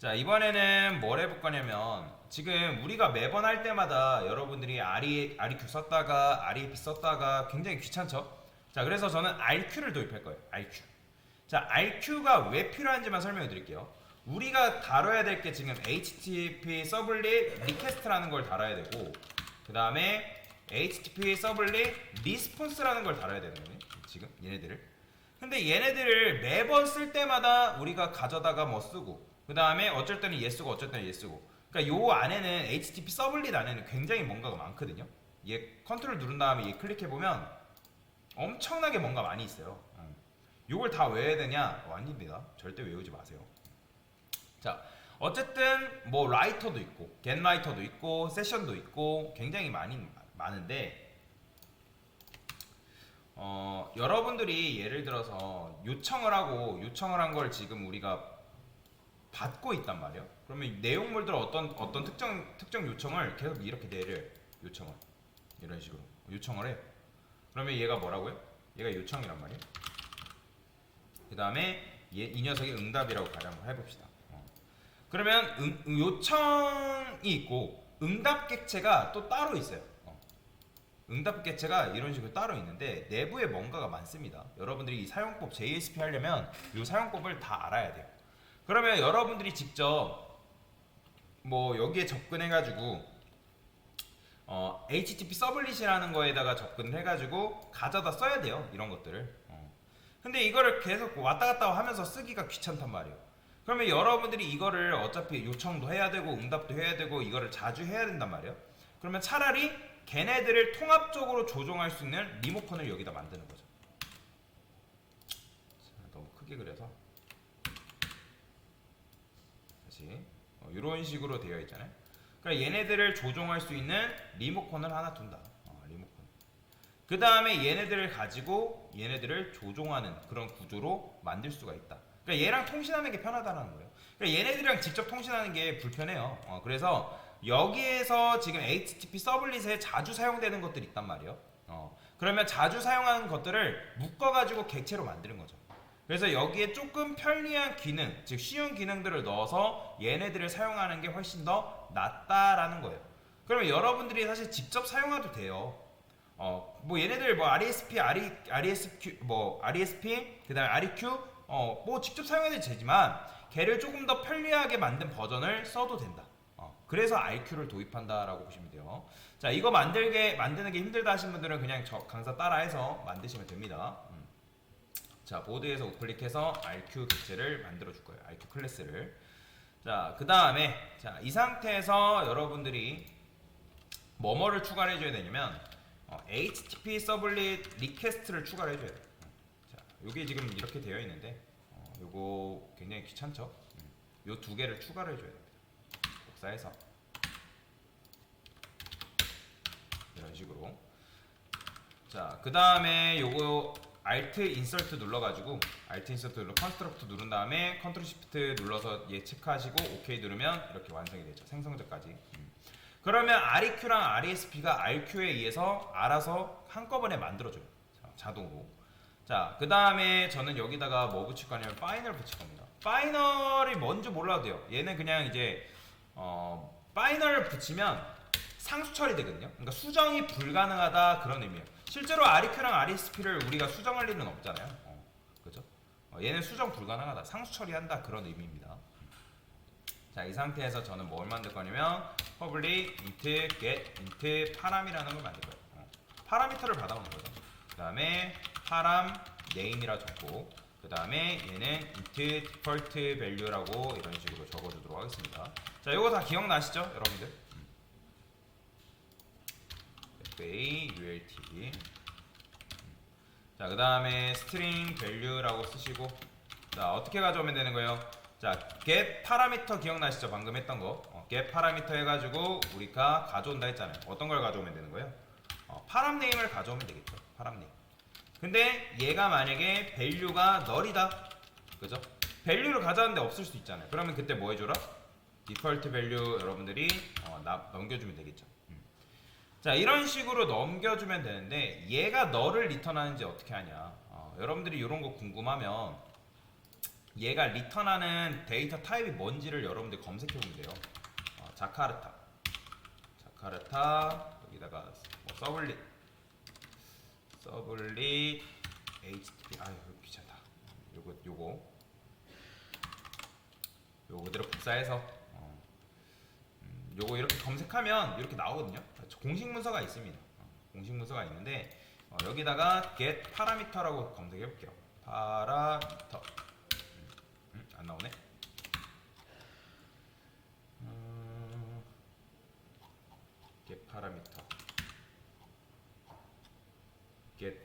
자, 이번에는 뭘 해볼 거냐면, 지금 우리가 매번 할 때마다 여러분들이 REQ 썼다가 REP 썼다가 굉장히 귀찮죠? 자, 그래서 저는 RQ를 도입할 거예요. RQ. 자, RQ가 왜 필요한지만 설명해 드릴게요. 우리가 다뤄야 될 게 지금 HTTP 서블릿 리퀘스트라는 걸 다뤄야 되고, 그 다음에 HTTP 서블릿 리스폰스라는 걸 다뤄야 되는 거예요. 지금 얘네들을. 근데 얘네들을 매번 쓸 때마다 우리가 가져다가 뭐 쓰고, 그 다음에 어쩔 때는 얘 쓰고 어쩔 때는 얘 쓰고. 그러니까 요 안에는 HTTP 서블릿 안에는 굉장히 뭔가가 많거든요. 얘 컨트롤 누른 다음에 얘 클릭해 보면 엄청나게 뭔가 많이 있어요. 요걸 다 외워야 되냐? 아닙니다. 절대 외우지 마세요. 자, 어쨌든 뭐 라이터도 있고, 겟 라이터도 있고, 세션도 있고, 굉장히 많은데, 여러분들이 예를 들어서 요청을 한 걸 지금 우리가 받고 있단 말이에요. 그러면 내용물들 어떤 특정 요청을 계속 이렇게 내려요. 요청을 이런 식으로 요청을 해. 그러면 얘가 뭐라고요? 얘가 요청이란 말이에요. 그 다음에 이 녀석이 응답이라고 가령 해봅시다. 그러면 요청이 있고 응답 객체가 또 따로 있어요. 응답 객체가 이런 식으로 따로 있는데 내부에 뭔가가 많습니다. 여러분들이 이 사용법 JSP 하려면 이 사용법을 다 알아야 돼요. 그러면 여러분들이 직접 뭐 여기에 접근해가지고 HTTP 서블릿이라는 거에다가 접근해가지고 가져다 써야 돼요. 이런 것들을. 근데 이거를 계속 왔다 갔다 하면서 쓰기가 귀찮단 말이에요. 그러면 여러분들이 이거를 어차피 요청도 해야 되고 응답도 해야 되고 이거를 자주 해야 된단 말이에요. 그러면 차라리 걔네들을 통합적으로 조종할 수 있는 리모컨을 여기다 만드는 거죠. 자, 너무 크게 그려서 다시 이런 식으로 되어 있잖아요. 그러니까 얘네들을 조종할 수 있는 리모컨을 하나 둔다. 리모컨. 그 다음에 얘네들을 가지고 얘네들을 조종하는 그런 구조로 만들 수가 있다. 그러니까 얘랑 통신하는 게 편하다는 거예요. 그러니까 얘네들이랑 직접 통신하는 게 불편해요. 그래서 여기에서 지금 HTTP 서블릿에 자주 사용되는 것들이 있단 말이에요. 그러면 자주 사용하는 것들을 묶어가지고 객체로 만드는 거죠. 그래서 여기에 조금 편리한 기능, 즉 쉬운 기능들을 넣어서 얘네들을 사용하는 게 훨씬 더 낫다라는 거예요. 그러면 여러분들이 사실 직접 사용해도 돼요. 뭐 얘네들 뭐 RESP, RESQ, 뭐 RESP, 그다음에 REQ, 뭐 직접 사용해도 되지만 걔를 조금 더 편리하게 만든 버전을 써도 된다. 그래서 RQ를 도입한다라고 보시면 돼요. 자, 이거 만드는 게 힘들다 하신 분들은 그냥 저 강사 따라해서 만드시면 됩니다. 자, 보드에서 우클릭해서 RQ 객체를 만들어 줄 거예요. RQ 클래스를. 자, 그 다음에 자, 이 상태에서 여러분들이 뭐를 추가를 해줘야 되냐면 HTTP 서블릿 리퀘스트를 추가를 해줘야 돼요. 자, 요게 지금 이렇게 되어 있는데 요거 굉장히 귀찮죠? 요 두 개를 추가를 해줘야 됩니다. 복사해서 이런 식으로. 자, 그 다음에 요거 Alt Insert 눌러가지고 Alt Insert 눌러 Construct 누른 다음에 Ctrl Shift 눌러서 얘 체크하시고 OK 누르면 이렇게 완성이 되죠. 생성자까지. 그러면 REQ랑 RESP가 RQ에 의해서 알아서 한꺼번에 만들어줘요. 자동으로. 자, 그 다음에 저는 여기다가 뭐 붙일 거냐면 파이널 붙일 겁니다. 파이널이 뭔지 몰라도 돼요. 얘는 그냥 이제 파이널 붙이면 상수 처리되거든요. 그러니까 수정이 불가능하다 그런 의미예요. 실제로 REQ랑 RESP를 우리가 수정할 일은 없잖아요. 그죠? 얘는 수정 불가능하다, 상수 처리한다 그런 의미입니다. 자, 이 상태에서 저는 뭘 만들 거냐면 public int get int param이라는 걸 만들 거예요. 파라미터를 받아오는 거죠. 그 다음에 param name이라 적고, 그 다음에 얘는 int default value라고 이런 식으로 적어주도록 하겠습니다. 자, 요거 다 기억나시죠, 여러분들? FA ULT. 자, 그 다음에 string value라고 쓰시고, 자, 어떻게 가져오면 되는 거예요? 자, get 파라미터 기억나시죠? 방금 했던 거. get 파라미터 해가지고 우리가 가져온다 했잖아요. 어떤 걸 가져오면 되는 거예요? 파람 네임을 가져오면 되겠죠. 파람 네임. 근데 얘가 만약에 value가 null이다. 그죠? value를 가져왔는데 없을 수 있잖아요. 그러면 그때 뭐 해줘라? default value 여러분들이 넘겨주면 되겠죠. 자, 이런 식으로 넘겨주면 되는데 얘가 너를 리턴하는지 어떻게 하냐. 여러분들이 이런 거 궁금하면 얘가 리턴하는 데이터 타입이 뭔지를 여러분들 검색해 보면 돼요. 자카르타 여기다가 뭐 서블릿 HTTP 아유 귀찮다. 요거 그대로 복사해서 요거 이렇게 검색하면 이렇게 나오거든요. 공식 문서가 있습니다. 공식 문서가 있는데 여기다가 get parameter라고 검색해 볼게요. 파라미터 안 나오네. get parameter get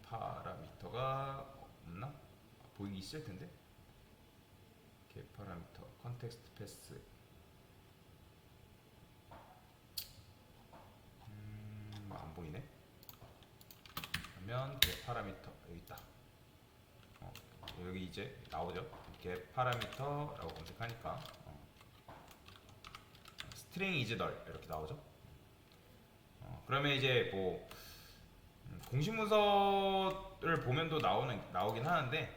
parameter가 없나? 보이기 있을 텐데. get parameter context path 안 보이네. 그러면 get parameter 여기 있다. 여기 이제 나오죠. get parameter라고 검색하니까 string is null 이렇게 나오죠. 그러면 이제 뭐 공식 문서를 보면도 나오긴 하는데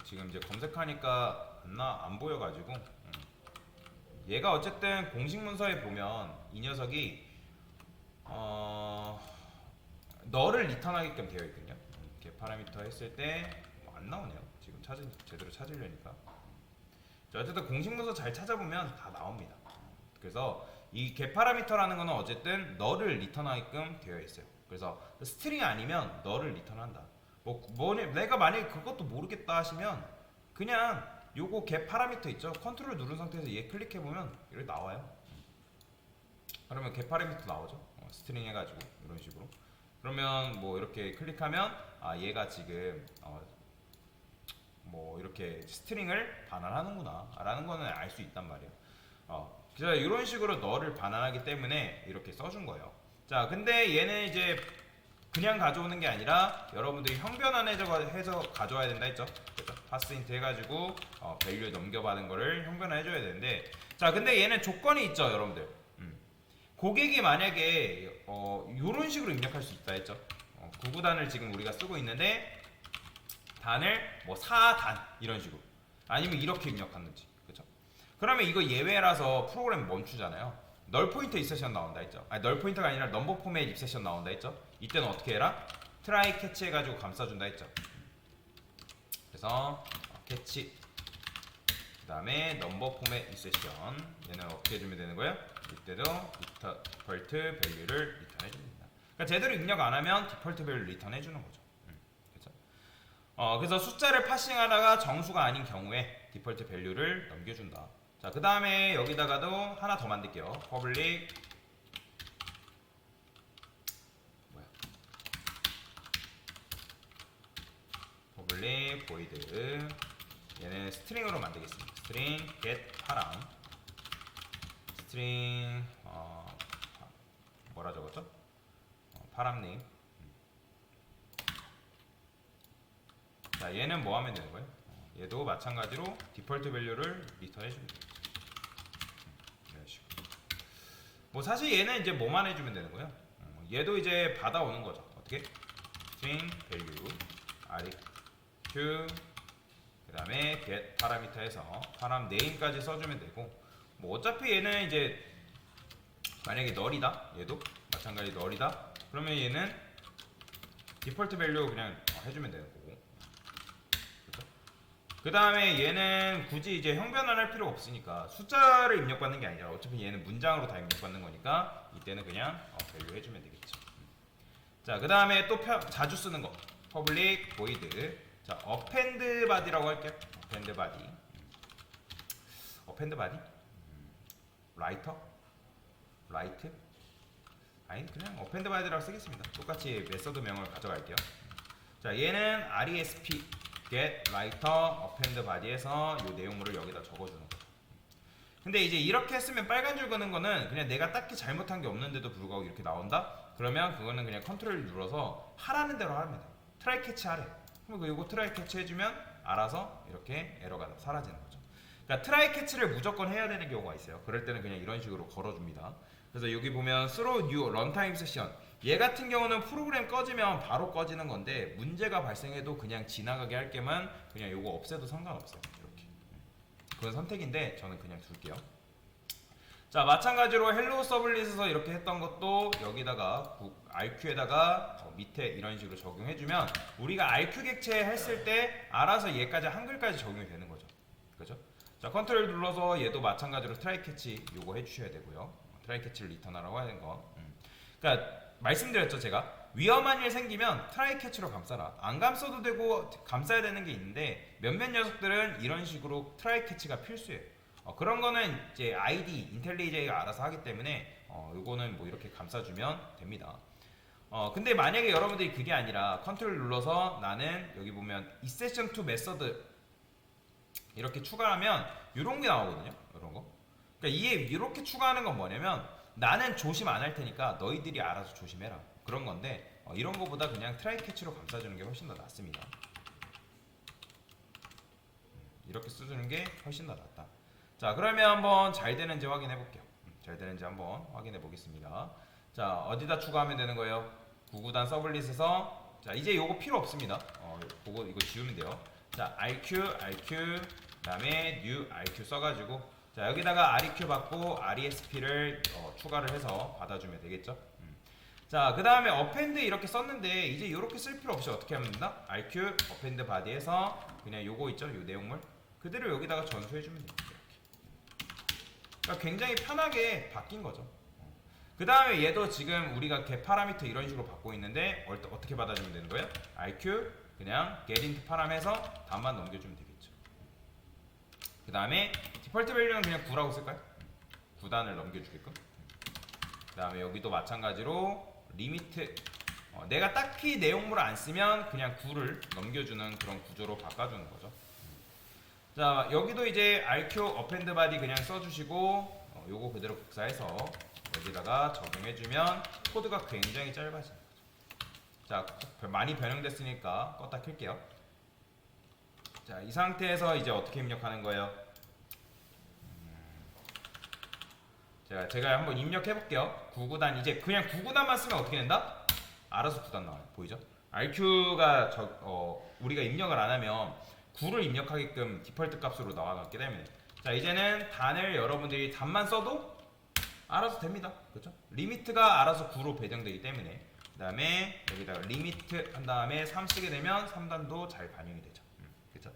지금 이제 검색하니까 안 보여가지고 얘가 어쨌든 공식 문서에 보면 이 녀석이 너를 리턴하게끔 되어 있거든요. 이렇게 파라미터 했을 때 안 나오네요. 지금 제대로 찾으려니까. 어쨌든 공식 문서 잘 찾아보면 다 나옵니다. 그래서 이 get 파라미터라는 거는 어쨌든 너를 리턴하게끔 되어 있어요. 그래서 스트링이 아니면 너를 리턴한다. 내가 만약에 그것도 모르겠다 하시면 그냥 요거 get 파라미터 있죠. 컨트롤 누른 상태에서 얘 클릭해 보면 이렇게 나와요. 그러면 get 파라미터 나오죠. 스트링 해가지고 이런 식으로. 그러면 뭐 이렇게 클릭하면 얘가 지금 뭐 이렇게 스트링을 반환하는구나 라는 거는 알 수 있단 말이에요. 그래서 이런 식으로 너를 반환하기 때문에 이렇게 써준 거예요. 자, 근데 얘는 이제 그냥 가져오는 게 아니라 여러분들이 형변환해서 가져와야 된다 했죠. 그렇죠? 파스인트 해가지고 밸류 넘겨받은 거를 형변환해줘야 되는데, 자, 근데 얘는 조건이 있죠, 여러분들. 고객이 만약에 이런 식으로 입력할 수 있다 했죠. 구구단을 지금 우리가 쓰고 있는데 단을 뭐 4단 이런 식으로 아니면 이렇게 입력하는지, 그렇죠? 그러면 이거 예외라서 프로그램 멈추잖아요. 널 포인터 입세션 나온다 했죠. 아니, 널 포인터가 아니라 넘버 포맷 입세션 나온다 했죠. 이때는 어떻게 해라? 트라이 캐치 해가지고 감싸준다 했죠. 그래서 캐치 그 다음에 넘버 포맷 입세션 얘는 어떻게 해주면 되는 거예요? 이때도 디폴트 밸류를 리턴해줍니다. 그러니까 제대로 입력 안 하면 디폴트 밸류 리턴해주는 거죠. 그래서 숫자를 파싱하다가 정수가 아닌 경우에 디폴트 밸류를 넘겨준다. 자, 그 다음에 여기다가도 하나 더 만들게요. public void 얘는 스트링으로 만들겠습니다. string get 파람 string 뭐라 적었죠? 파람님. 자, 얘는 뭐 하면 되는 거예요? 얘도 마찬가지로 디폴트 밸류를 리턴 해주면 돼요. 이런 식으로. 뭐 사실 얘는 이제 뭐만 해주면 되는 거예요? 얘도 이제 받아오는 거죠. 어떻게? string value req 그 다음에 get 파라미터에서 파람 네임까지 써주면 되고, 뭐 어차피 얘는 이제 만약에 널이다, 얘도 마찬가지 널이다, 그러면 얘는 디폴트 밸류 그냥 해주면 되는 거고. 그 다음에 얘는 굳이 이제 형변환할 필요가 없으니까 숫자를 입력받는 게 아니라 어차피 얘는 문장으로 다 입력받는 거니까 이때는 그냥 밸류 해주면 되겠죠. 자, 그 다음에 또 자주 쓰는 거 public void. 자, append body라고 할게요. append body write 아니 그냥 append body라고 쓰겠습니다. 똑같이 메서드명을 가져갈게요. 자, 얘는 resp get writer append body에서 이 내용물을 여기다 적어주는 거죠. 근데 이제 이렇게 했으면 빨간 줄 그는 거는 그냥 내가 딱히 잘못한 게 없는데도 불구하고 이렇게 나온다? 그러면 그거는 그냥 컨트롤 눌러서 하라는 대로 하면 돼. 트라이 캐치 하래. 그럼 이거 트라이 캐치 해주면 알아서 이렇게 에러가 사라지는 거죠. 그러니까 트라이 캐치를 무조건 해야 되는 경우가 있어요. 그럴 때는 그냥 이런 식으로 걸어줍니다. 그래서 여기 보면 throw new runtime session, 얘 같은 경우는 프로그램 꺼지면 바로 꺼지는 건데 문제가 발생해도 그냥 지나가게 할 게만 그냥 요거 없애도 상관없어요. 이렇게. 그건 선택인데 저는 그냥 둘게요. 자, 마찬가지로 헬로 서블릿에서 이렇게 했던 것도 여기다가 RQ에다가 밑에 이런 식으로 적용해주면 우리가 RQ 객체 했을 때 알아서 얘까지 한글까지 적용이 되는 거죠. 그죠? 자, 컨트롤 눌러서 얘도 마찬가지로 트라이 캐치 요거 해주셔야 되고요. 트라이 캐치를 리턴하라고 하는 거. 그러니까 말씀드렸죠, 제가 위험한 일 생기면 트라이 캐치로 감싸라. 안 감싸도 되고 감싸야 되는 게 있는데 몇몇 녀석들은 이런 식으로 트라이 캐치가 필수예요. 그런 거는 이제 ID, 인텔리제이가 알아서 하기 때문에 요거는 뭐 이렇게 감싸주면 됩니다. 근데 만약에 여러분들이 그게 아니라 컨트롤 눌러서 나는 여기 보면 이세션 투 메서드 이렇게 추가하면 이런 게 나오거든요. 이런 거. 그러니까 이게 이렇게 추가하는 건 뭐냐면 나는 조심 안 할 테니까 너희들이 알아서 조심해라. 그런 건데 이런 거보다 그냥 트라이 캐치로 감싸주는 게 훨씬 더 낫습니다. 이렇게 써주는 게 훨씬 더 낫다. 자, 그러면 한번 잘 되는지 확인해 볼게요. 잘 되는지 한번 확인해 보겠습니다. 자, 어디다 추가하면 되는 거예요? 구구단 서블릿에서 자, 이제 요거 필요 없습니다. 그거 이거 지우면 돼요. 자, RQ 그다음에 new RQ 써가지고 자, 여기다가 REQ 받고 RESP를 추가를 해서 받아주면 되겠죠. 자, 그 다음에 어펜드 이렇게 썼는데 이제 이렇게 쓸 필요 없이 어떻게 하면 된다? RQ 어펜드 바디에서 그냥 요거 있죠, 요 내용물 그대로 여기다가 전수해주면 됩니다. 그러니까 굉장히 편하게 바뀐 거죠. 그 다음에 얘도 지금 우리가 get 파라미터 이런 식으로 받고 있는데 어떻게 받아주면 되는 거예요? RQ 그냥 get int 파람에서 답만 넘겨주면 되겠죠. 그 다음에 디폴트 밸류는 그냥 9라고 쓸까요? 9단을 넘겨주게끔. 그 다음에 여기도 마찬가지로 리미트 내가 딱히 내용물을 안 쓰면 그냥 9를 넘겨주는 그런 구조로 바꿔주는 거죠. 자, 여기도 이제 RQ 어펜드 바디 그냥 써주시고 요거 그대로 복사해서 여기다가 적용해주면 코드가 굉장히 짧아집니다. 자, 많이 변형됐으니까 껐다 켤게요. 자, 이 상태에서 이제 어떻게 입력하는 거예요? 제가 한번 입력해 볼게요. 9구단 이제 그냥 9구단만 쓰면 어떻게 된다? 알아서 9단 나와요. 보이죠? RQ가 우리가 입력을 안 하면 9를 입력하게끔 디폴트 값으로 나와갔기 때문에 자, 이제는 단을 여러분들이 단만 써도 알아서 됩니다. 그렇죠? 리미트가 알아서 9로 배정되기 때문에 그 다음에 여기다가 리미트 한 다음에 3 쓰게 되면 3단도 잘 반영이 되죠. 그렇죠?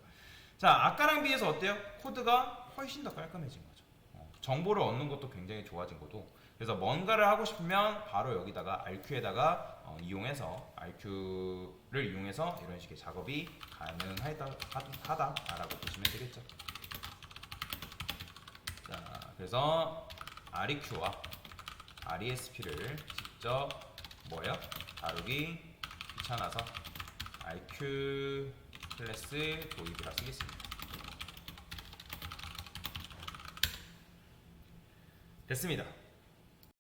자, 아까랑 비해서 어때요? 코드가 훨씬 더 깔끔해진 거죠. 정보를 얻는 것도 굉장히 좋아진 거고 그래서 뭔가를 하고 싶으면 바로 여기다가 RQ에다가 이용해서 RQ를 이용해서 이런 식의 작업이 가능하다라고 보시면 되겠죠. 자, 그래서 REQ와 RESP를 직접 뭐예요? 다루기 귀찮아서 RQ 클래스 도입이라 쓰겠습니다. 됐습니다.